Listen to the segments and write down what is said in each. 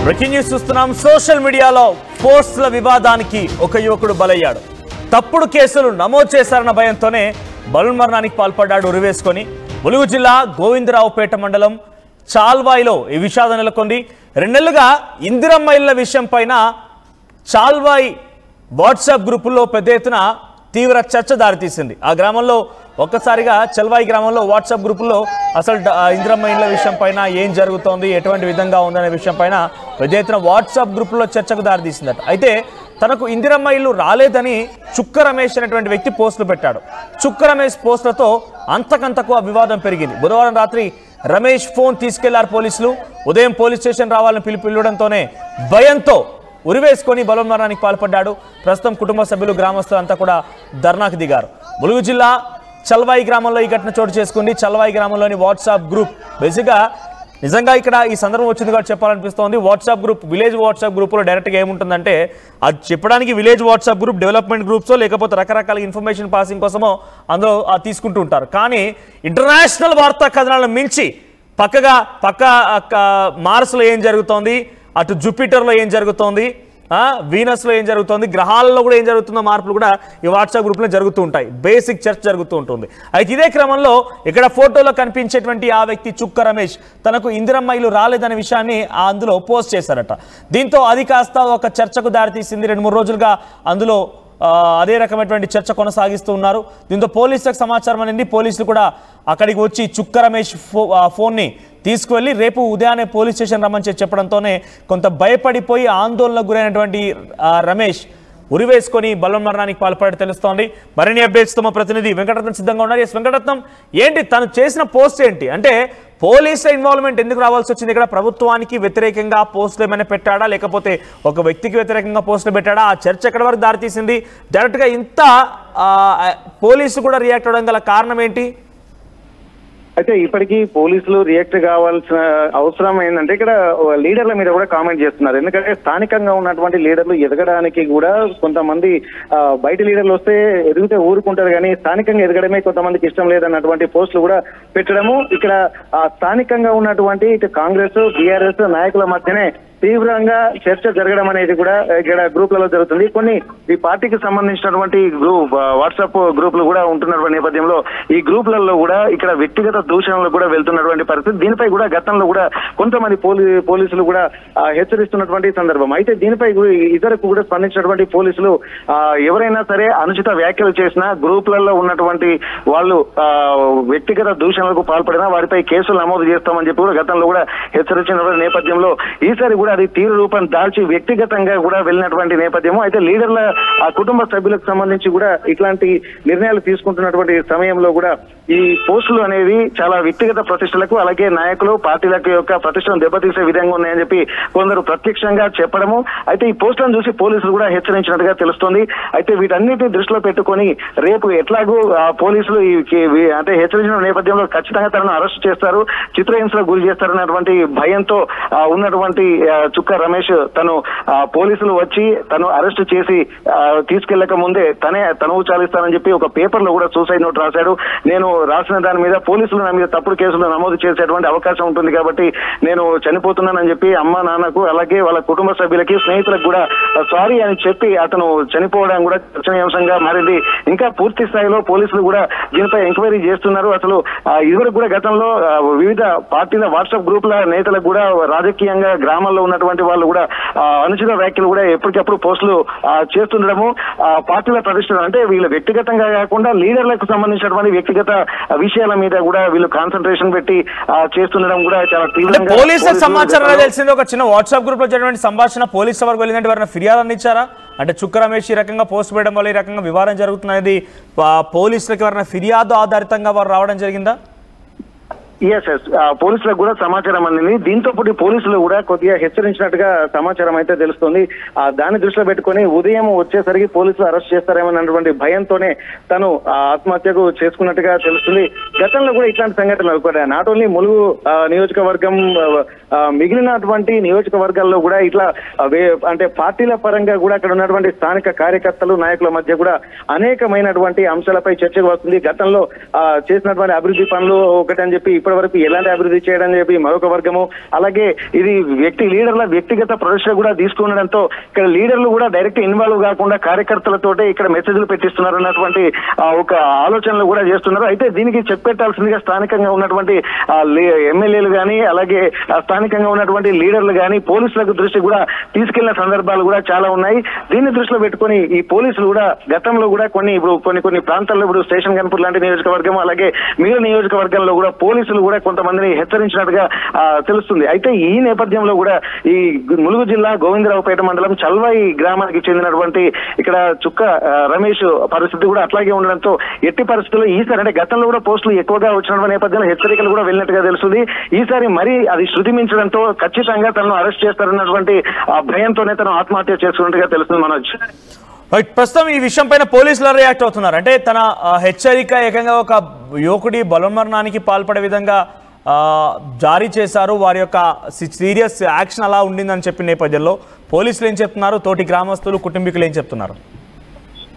Breaking news చూస్తున్నాం. Social మీడియాలో పోస్టుల వివాదానికి ఒక యువకుడు బలయ్యాడు. తప్పుడు కేసులు నమోదు చేశారన్న భయంతోనే బలవన్మరణానికి పాల్పడ్డాడు ఉరివేసుకొని. ములుగు జిల్లా గోవిందరావుపేట మండలం చాల్వాయిలో ఈ విషాదం నెలకొంది. 2 నెలలుగా ఇందిరమ్మ ఇళ్ల విషయం పైన చాల్వాయి వాట్సాప్ గ్రూపుల్లో పెద్ద ఎత్తున తీవ్ర చర్చ దారితీసింది. ఆ గ్రామంలో ఒక్కసారిగా చల్వాయి గ్రామంలో వాట్సాప్ గ్రూపుల్లో అసలు ఇందిరమ్మ ఇళ్ల విషయం పైన ఏం జరుగుతోంది, ఎటువంటి విధంగా ఉందనే విషయం పైన పెద్ద ఎత్తున వాట్సాప్ గ్రూపుల్లో చర్చకు దారితీసిందట. అయితే తనకు ఇందిరమ్మ ఇల్లు రాలేదని చుక్క రమేష్ అనేటువంటి వ్యక్తి పోస్టులు పెట్టాడు. చుక్క రమేష్ పోస్టులతో అంతకంతకు ఆ వివాదం పెరిగింది. బుధవారం రాత్రి రమేష్ ఫోన్ తీసుకెళ్లారు పోలీసులు. ఉదయం పోలీస్ స్టేషన్ రావాలని పిలుపుడంతోనే భయంతో ఉరివేసుకొని బలవన్మరణానికి పాల్పడ్డాడు. ప్రస్తుతం కుటుంబ సభ్యులు గ్రామస్తులు అంతా కూడా ధర్నాకు దిగారు. ములుగు జిల్లా చల్వాయి గ్రామంలో ఈ ఘటన చోటు చేసుకుంది. చల్వాయి గ్రామంలోని వాట్సాప్ గ్రూప్ బేసిక్గా నిజంగా ఇక్కడ ఈ సందర్భం వచ్చింది కాబట్టి చెప్పాలనిపిస్తోంది. వాట్సాప్ గ్రూప్ విలేజ్ వాట్సాప్ గ్రూప్లో డైరెక్ట్గా ఏముంటుందంటే అది చెప్పడానికి విలేజ్ వాట్సాప్ గ్రూప్ డెవలప్మెంట్ గ్రూప్సో లేకపోతే రకరకాల ఇన్ఫర్మేషన్ పాసింగ్ కోసమో అందులో తీసుకుంటూ ఉంటారు. కానీ ఇంటర్నేషనల్ వార్తా కథనాలను మించి పక్క మార్స్లో ఏం జరుగుతోంది, అటు జూపిటర్లో ఏం జరుగుతోంది, వీనస్లో ఏం జరుగుతుంది, గ్రహాలలో కూడా ఏం జరుగుతుందో మార్పులు కూడా ఈ వాట్సాప్ గ్రూప్లో జరుగుతూ ఉంటాయి. బేసిక్ చర్చ జరుగుతూ ఉంటుంది. అయితే ఇదే క్రమంలో ఇక్కడ ఫోటోలో కనిపించేటువంటి ఆ వ్యక్తి చుక్క రమేష్ తనకు ఇందిరమ్మ ఇల్లు రాలేదనే విషయాన్ని అందులో పోస్ట్ చేశారట. దీంతో అది కాస్త ఒక చర్చకు దారితీసింది. 2-3 రోజులుగా అందులో అదే రకమైనటువంటి చర్చ కొనసాగిస్తూ ఉన్నారు. దీంతో పోలీసులకు సమాచారం అనేది పోలీసులు కూడా అక్కడికి వచ్చి చుక్క రమేష్ ఫోన్ని తీసుకువెళ్ళి రేపు ఉదయాన్నే పోలీస్ స్టేషన్ రమ్మని చెప్పడంతోనే కొంత భయపడిపోయి ఆందోళనకు గురైనటువంటి రమేష్ ఉరివేసుకొని బలవన్మరణానికి పాల్పడి తెలుస్తోంది. మరిన్ని అప్డేట్స్తో మా ప్రతినిధి వెంకటరత్నం సిద్ధంగా ఉన్నారు. ఎస్ వెంకటరత్నం, ఏంటి తను చేసిన పోస్ట్ ఏంటి? అంటే పోలీసుల ఇన్వాల్వ్మెంట్ ఎందుకు రావాల్సి వచ్చింది? ఇక్కడ ప్రభుత్వానికి వ్యతిరేకంగా పోస్టులు ఏమైనా పెట్టాడా, లేకపోతే ఒక వ్యక్తికి వ్యతిరేకంగా పోస్టులు పెట్టాడా? ఆ చర్చ ఎక్కడి వరకు దారితీసింది? డైరెక్ట్గా ఇంత పోలీసు కూడా రియాక్ట్ అవ్వడం గల కారణం ఏంటి? అయితే ఇప్పటికీ పోలీసులు రియాక్ట్ కావాల్సిన అవసరం ఏంటంటే ఇక్కడ లీడర్ల మీద కూడా కామెంట్ చేస్తున్నారు. ఎందుకంటే స్థానికంగా ఉన్నటువంటి లీడర్లు ఎదగడానికి కూడా కొంతమంది బయట లీడర్లు వస్తే ఎదిగితే ఊరుకుంటారు, కానీ స్థానికంగా ఎదగడమే కొంతమందికి ఇష్టం లేదన్నటువంటి పోస్టులు కూడా పెట్టడము ఇక్కడ స్థానికంగా ఉన్నటువంటి ఇటు కాంగ్రెస్ బీఆర్ఎస్ నాయకుల మధ్యనే తీవ్రంగా చర్చ జరగడం అనేది కూడా ఇక్కడ గ్రూప్లలో జరుగుతుంది. కొన్ని ఈ పార్టీకి సంబంధించినటువంటి వాట్సాప్ గ్రూపులు కూడా ఉంటున్నటువంటి నేపథ్యంలో ఈ గ్రూపులలో కూడా ఇక్కడ వ్యక్తిగత దూషణలు కూడా వెళ్తున్నటువంటి పరిస్థితి. దీనిపై కూడా గతంలో కూడా కొంతమంది పోలీసులు కూడా హెచ్చరిస్తున్నటువంటి సందర్భం. అయితే దీనిపై ఇతరకు కూడా స్పందించినటువంటి పోలీసులు ఎవరైనా సరే అనుచిత వ్యాఖ్యలు చేసినా గ్రూపులలో ఉన్నటువంటి వాళ్ళు వ్యక్తిగత దూషణలకు పాల్పడినా వారిపై కేసులు నమోదు చేస్తామని చెప్పి కూడా గతంలో కూడా హెచ్చరించినటువంటి నేపథ్యంలో ఈసారి కూడా అది తీవ్ర రూపం దాల్చి వ్యక్తిగతంగా కూడా వెళ్ళినటువంటి నేపథ్యము. అయితే లీడర్ల కుటుంబ సభ్యులకు సంబంధించి కూడా ఇట్లాంటి నిర్ణయాలు తీసుకుంటున్నటువంటి సమయంలో కూడా ఈ పోస్టులు అనేవి చాలా వ్యక్తిగత ప్రతిష్టలకు అలాగే నాయకులు పార్టీలకు యొక్క ప్రతిష్టను దెబ్బతీసే విధంగా ఉన్నాయని చెప్పి కొందరు ప్రత్యక్షంగా చెప్పడము. అయితే ఈ పోస్టులను చూసి పోలీసులు కూడా హెచ్చరించినట్టుగా తెలుస్తోంది. అయితే వీటన్నిటిని దృష్టిలో పెట్టుకొని రేపు ఎట్లాగూ పోలీసులు అంటే హెచ్చరించిన నేపథ్యంలో ఖచ్చితంగా తనను అరెస్ట్ చేస్తారు, చిత్రహింసలకు గురి చేస్తారన్నటువంటి భయంతో ఉన్నటువంటి చుక్క రమేష్ తను పోలీసులు వచ్చి తను అరెస్ట్ చేసి తీసుకెళ్లక ముందే తనువు చాలిస్తానని చెప్పి ఒక పేపర్ లో కూడా సూసైడ్ నోట్ రాశాడు. నేను రాసిన దాని మీద పోలీసులు నా మీద తప్పుడు కేసులు నమోదు చేసేటువంటి అవకాశం ఉంటుంది కాబట్టి నేను చనిపోతున్నానని చెప్పి అమ్మ నాన్నకు అలాగే వాళ్ళ కుటుంబ సభ్యులకి స్నేహితులకు కూడా సారీ అని చెప్పి అతను చనిపోవడం కూడా చర్చనీయాంశంగా మారింది. ఇంకా పూర్తి స్థాయిలో పోలీసులు కూడా దీనిపై ఎంక్వైరీ చేస్తున్నారు. అసలు ఇదివరకు కూడా గతంలో వివిధ పార్టీల వాట్సాప్ గ్రూపుల నేతలకు కూడా రాజకీయంగా గ్రామాల్లో ఉన్నటువంటి వాళ్ళు కూడా అనుచిత వ్యాఖ్యలు కూడా ఎప్పటికప్పుడు పోస్టులు చేస్తుండడము పార్టీల ప్రతిష్టం అంటే వీళ్ళు వ్యక్తిగతంగా కాకుండా లీడర్లకు సంబంధించినటువంటి వ్యక్తిగత విషయాల మీద కూడా వీళ్ళు కాన్సన్ట్రేషన్ పెట్టి చేస్తుండడం కూడా చాలా తీవ్రంగా. పోలీసులకు సమాచారం తెలిసింది ఒక చిన్న వాట్సాప్ గ్రూప్ లో జరిగిన సంభాషణ పోలీసు వరకు వెళ్ళినట్టు వారిని ఫిర్యాదు అందించారా? అంటే చుక్క రమేష్ ఈ రకంగా పోస్ట్ చేయడం వల్ల ఈ రకంగా వివాదం జరుగుతున్నది పోలీసులకు ఎవరైనా ఫిర్యాదు ఆధారితంగా వారు రావడం జరిగిందా? ఎస్ పోలీసులకు కూడా సమాచారం అందింది. దీంతో పాటు పోలీసులు కూడా కొద్దిగా హెచ్చరించినట్టుగా సమాచారం అయితే తెలుస్తుంది. దాన్ని దృష్టిలో పెట్టుకుని ఉదయం వచ్చేసరికి పోలీసులు అరెస్ట్ చేస్తారేమన్నటువంటి భయంతోనే తను ఆత్మహత్యకు చేసుకున్నట్టుగా తెలుస్తుంది. గతంలో కూడా ఇట్లాంటి సంఘటనలు కూడా నాట్ ఓన్లీ ములుగు నియోజకవర్గం మిగిలినటువంటి నియోజకవర్గాల్లో కూడా ఇట్లా అంటే పార్టీల పరంగా కూడా అక్కడ ఉన్నటువంటి స్థానిక కార్యకర్తలు నాయకుల మధ్య కూడా అనేకమైనటువంటి అంశాలపై చర్చకు వస్తుంది. గతంలో చేసినటువంటి అభివృద్ధి పనులు ఒకటని చెప్పి ఇప్పటి వరకు ఎలాంటి అభివృద్ధి చేయడం చెప్పి మరొక వర్గము, అలాగే ఇది లీడర్ల వ్యక్తిగత ప్రదర్శన కూడా తీసుకునడంతో ఇక్కడ లీడర్లు కూడా డైరెక్ట్ ఇన్వాల్వ్ కాకుండా కార్యకర్తలతోటే ఇక్కడ మెసేజ్లు పెట్టిస్తున్నారు అన్నటువంటి ఒక ఆలోచనలు కూడా చేస్తున్నారు. అయితే దీనికి చెప్పెట్టాల్సిందిగా స్థానికంగా ఉన్నటువంటి ఎమ్మెల్యేలు కానీ అలాగే స్థానికంగా ఉన్నటువంటి లీడర్లు కానీ పోలీసులకు దృష్టి కూడా తీసుకెళ్లిన సందర్భాలు కూడా చాలా ఉన్నాయి. దీన్ని దృష్టిలో పెట్టుకుని ఈ పోలీసులు కూడా గతంలో కూడా కొన్ని ప్రాంతాల్లో ఇప్పుడు స్టేషన్ గన్పూర్ లాంటి నియోజకవర్గం అలాగే మిగిలిన నియోజకవర్గాల్లో కూడా పోలీసులు కూడా కొంతమందిని హెచ్చరించినట్టుగా తెలుస్తుంది. అయితే ఈ నేపథ్యంలో కూడా ఈ ములుగు జిల్లా గోవిందరావుపేట మండలం చల్వాయి గ్రామానికి చెందినటువంటి ఇక్కడ చుక్క రమేష్ పరిస్థితి కూడా అట్లాగే ఉండడంతో ఎట్టి పరిస్థితుల్లో ఈసారి అంటే గతంలో కూడా పోస్టులు ఎక్కువగా వచ్చిన నేపథ్యంలో హెచ్చరికలు కూడా వెళ్ళినట్టుగా తెలుస్తుంది. ఈసారి మరి అది శృతి మించడంతో ఖచ్చితంగా తనను అరెస్ట్ చేస్తారన్నటువంటి భయంతోనే తను ఆత్మహత్య చేసుకున్నట్టుగా తెలుస్తుంది. మనోజ్, ప్రస్తుతం ఈ విషయం పైన పోలీసులు రియాక్ట్ అవుతున్నారు. అంటే తన హెచ్చరిక ఏకంగా ఒక యువకుడి బలవన్మరణానికి పాల్పడే విధంగా జారీ చేశారు. వారి యొక్క సీరియస్ యాక్షన్ అలా ఉండిందని చెప్పిన నేపథ్యంలో పోలీసులు ఏం చెప్తున్నారు, తోటి గ్రామస్తులు కుటుంబీకులు ఏం చెప్తున్నారు?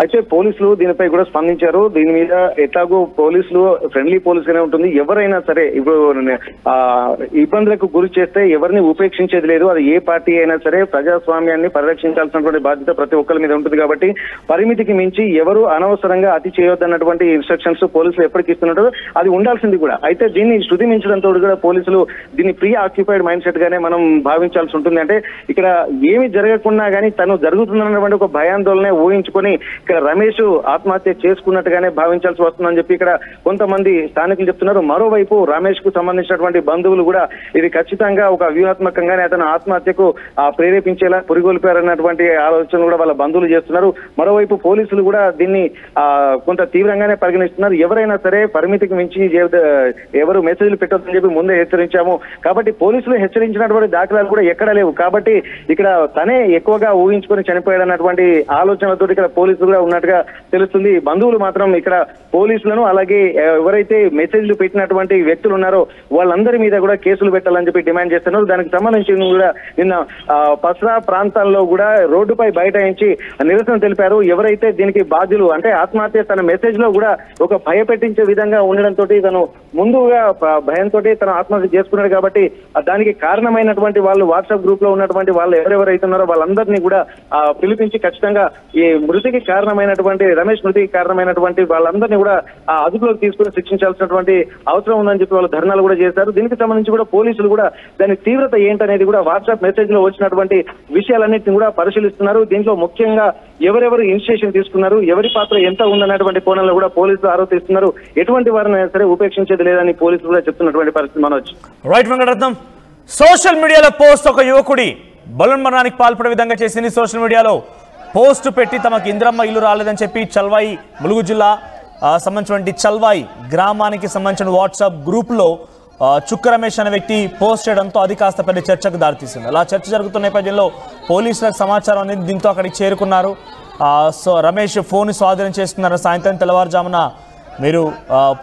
అయితే పోలీసులు దీనిపై కూడా స్పందించారు. దీని మీద ఎట్లాగో పోలీసులు ఫ్రెండ్లీ పోలీసుగానే ఉంటుంది. ఎవరైనా సరే ఇప్పుడు ఇబ్బందులకు గురి చేస్తే ఎవరిని ఉపేక్షించేది లేదు. అది ఏ పార్టీ అయినా సరే ప్రజాస్వామ్యాన్ని పరిరక్షించాల్సినటువంటి బాధ్యత ప్రతి ఒక్కరి మీద ఉంటుంది. కాబట్టి పరిమితికి మించి ఎవరు అనవసరంగా అతి చేయొద్దన్నటువంటి ఇన్స్ట్రక్షన్స్ పోలీసులు ఎప్పటికి ఇస్తున్నట్టు అది ఉండాల్సింది కూడా. అయితే దీన్ని శృతి మించడంతో కూడా పోలీసులు దీన్ని ప్రీ ఆక్యుపైడ్ మైండ్ సెట్ గానే మనం భావించాల్సి ఉంటుంది. అంటే ఇక్కడ ఏమి జరగకున్నా కానీ తను జరుగుతున్నటువంటి ఒక భయాందోళన ఊహించుకొని ఇక్కడ రమేష్ ఆత్మహత్య చేసుకున్నట్టుగానే భావించాల్సి వస్తుందని చెప్పి ఇక్కడ కొంతమంది స్థానికులు చెప్తున్నారు. మరోవైపు రమేష్ కు సంబంధించినటువంటి బంధువులు కూడా ఇది ఖచ్చితంగా ఒక వ్యూహాత్మకంగానే అతను ఆత్మహత్యకు ప్రేరేపించేలా పురిగొల్పారన్నటువంటి ఆలోచన కూడా వాళ్ళ బంధువులు చేస్తున్నారు. మరోవైపు పోలీసులు కూడా దీన్ని కొంత తీవ్రంగానే పరిగణిస్తున్నారు. ఎవరైనా సరే పరిమితికి మించి ఎవరు మెసేజ్లు పెట్టొద్దని చెప్పి ముందే హెచ్చరించాము. కాబట్టి పోలీసులు హెచ్చరించినటువంటి దాఖలాలు కూడా ఎక్కడా లేవు. కాబట్టి ఇక్కడ తనే ఎక్కువగా ఊహించుకొని చనిపోయాడన్నటువంటి ఆలోచనలతో ఇక్కడ పోలీసులు కూడా ఉన్నట్టుగా తెలుస్తుంది. బంధువులు మాత్రం ఇక్కడ పోలీసులను అలాగే ఎవరైతే మెసేజ్లు పెట్టినటువంటి వ్యక్తులు ఉన్నారో వాళ్ళందరి మీద కూడా కేసులు పెట్టాలని చెప్పి డిమాండ్ చేస్తున్నారు. దానికి సంబంధించి కూడా నిన్న పసరా ప్రాంతాల్లో కూడా రోడ్డుపై బైఠాయించి నిరసన తెలిపారు. ఎవరైతే దీనికి బాధ్యులు అంటే ఆత్మహత్య తన మెసేజ్ లో కూడా ఒక భయపెట్టించే విధంగా ఉండడంతో తను ముందుగా భయంతో తను ఆత్మహత్య చేసుకున్నాడు. కాబట్టి దానికి కారణమైనటువంటి వాళ్ళు వాట్సాప్ గ్రూప్ లో ఉన్నటువంటి వాళ్ళు ఎవరెవరైతే ఉన్నారో వాళ్ళందరినీ కూడా పిలిపించి ఖచ్చితంగా ఈ మృతికి కారణమైనటువంటి రమేష్ మృతికి కారణమైనటువంటి వాళ్ళందరినీ కూడా అదుపులోకి తీసుకుని శిక్షించాల్సినటువంటి అవసరం ఉందని చెప్పి వాళ్ళు ధర్నాలు కూడా చేశారు. దీనికి సంబంధించి కూడా పోలీసులు కూడా దాని తీవ్రత ఏంటనేది కూడా వాట్సాప్ మెసేజ్ లో వచ్చినటువంటి విషయాలన్నింటినీ కూడా పరిశీలిస్తున్నారు. దీంట్లో ముఖ్యంగా ఎవరెవరు ఇనిషియేషన్ తీసుకున్నారు, ఎవరి పాత్ర ఎంత ఉందన్నటువంటి కోణంలో కూడా పోలీసులు ఆరోపిస్తున్నారు. ఎటువంటి వారిని సరే ఉపేక్షించేది లేదని పోలీసులు కూడా చెప్తున్నటువంటి పరిస్థితి. మనోజ్, రైట్ వెంకటరత్నం, సోషల్ మీడియాలో పోస్ట్ ఒక యువకుడి బలవన్మరణానికి పాల్పడే విధంగా చేసింది. సోషల్ మీడియాలో పోస్ట్ పెట్టి తమకు ఇంద్రమ్మ ఇల్లు రాలేదని చెప్పి చల్వాయి ములుగు జిల్లా సంబంధించినటువంటి చల్వాయి గ్రామానికి సంబంధించిన వాట్సాప్ గ్రూప్లో చుక్క రమేష్ అనే వ్యక్తి పోస్ట్ చేయడంతో అది కాస్త పెద్ద చర్చకు దారితీసింది. అలా చర్చ జరుగుతున్న నేపథ్యంలో పోలీసులకు సమాచారం అనేది దీంతో అక్కడికి చేరుకున్నారు. సో రమేష్ ఫోన్ స్వాధీనం చేసుకున్నారు. సాయంత్రం తెల్లవారుజామున మీరు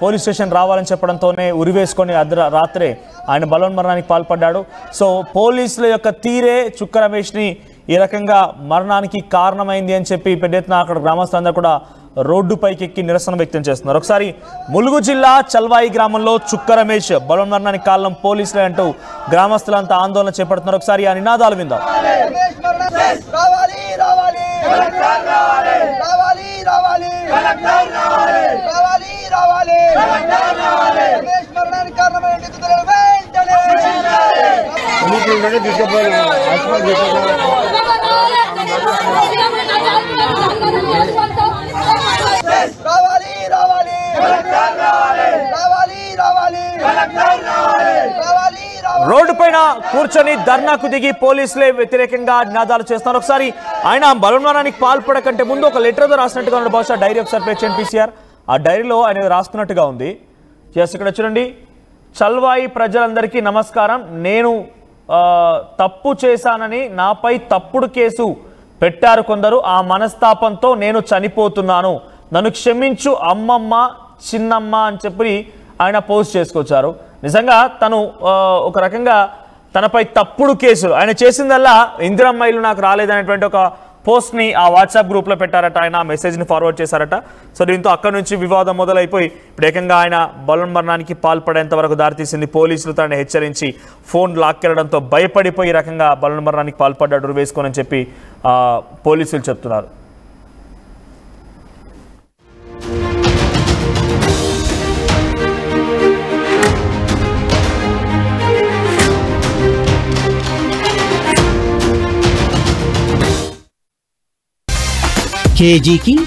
పోలీస్ స్టేషన్ రావాలని చెప్పడంతోనే ఉరివేసుకొని రాత్రే ఆయన బలవన్మరణానికి పాల్పడ్డాడు. సో పోలీసుల యొక్క తీరే చుక్క రమేష్ని ఈ రకంగా మరణానికి కారణమైంది అని చెప్పి పెద్ద ఎత్తున అక్కడ గ్రామస్తులందరూ కూడా రోడ్డుపైకి ఎక్కి నిరసన వ్యక్తం చేస్తున్నారు. ఒకసారి ములుగు జిల్లా చల్వాయి గ్రామంలో చుక్క రమేష్ బలవన్మరణానికి కారణం పోలీసులే అంటూ గ్రామస్తులంతా ఆందోళన చేపడుతున్నారు. ఒకసారి ఆ నినాదాలు విందాం. రోడ్డు పైన కూర్చొని ధర్నాకు దిగి పోలీసులే వ్యతిరేకంగా నినాదాలు చేస్తున్నారు. ఒకసారి ఆయన బలవన్మరణానికి పాల్పడకంటే ముందు ఒక లెటర్తో రాసినట్టుగా ఉన్న బహుశా డైరీ ఒకసారి పేషెంట్ పీసీఆర్ ఆ డైరీలో ఆయన రాసుకున్నట్టుగా ఉంది. ఇక్కడ చూడండి, చల్వాయి ప్రజలందరికీ నమస్కారం. నేను తప్పు చేశానని నాపై తప్పుడు కేసు పెట్టారు కొందరు. ఆ మనస్తాపంతో నేను చనిపోతున్నాను. నన్ను క్షమించు అమ్మమ్మ చిన్నమ్మ అని చెప్పి ఆయన పోస్ట్ చేసుకొచ్చారు. నిజంగా తను ఒక రకంగా తనపై తప్పుడు కేసులు ఆయన చేసిందల్లా ఇందిరమ్మ ఇల్లు నాకు రాలేదనేటువంటి ఒక పోస్ట్ని ఆ వాట్సాప్ గ్రూప్లో పెట్టారట, ఆయన ఆ మెసేజ్ని ఫార్వర్డ్ చేశారట. సో దీంతో అక్కడి నుంచి వివాదం మొదలైపోయి ఇప్పుడు ఏకంగా ఆయన బలవన్మరణానికి పాల్పడేంత వరకు దారితీసింది. పోలీసులు తనని హెచ్చరించి ఫోన్ లాక్కెళ్లడంతో భయపడిపోయి ఈ రకంగా బలవన్మరణానికి పాల్పడ్డాడు ఉరివేసుకొని చెప్పి పోలీసులు చెప్తున్నారు. KG King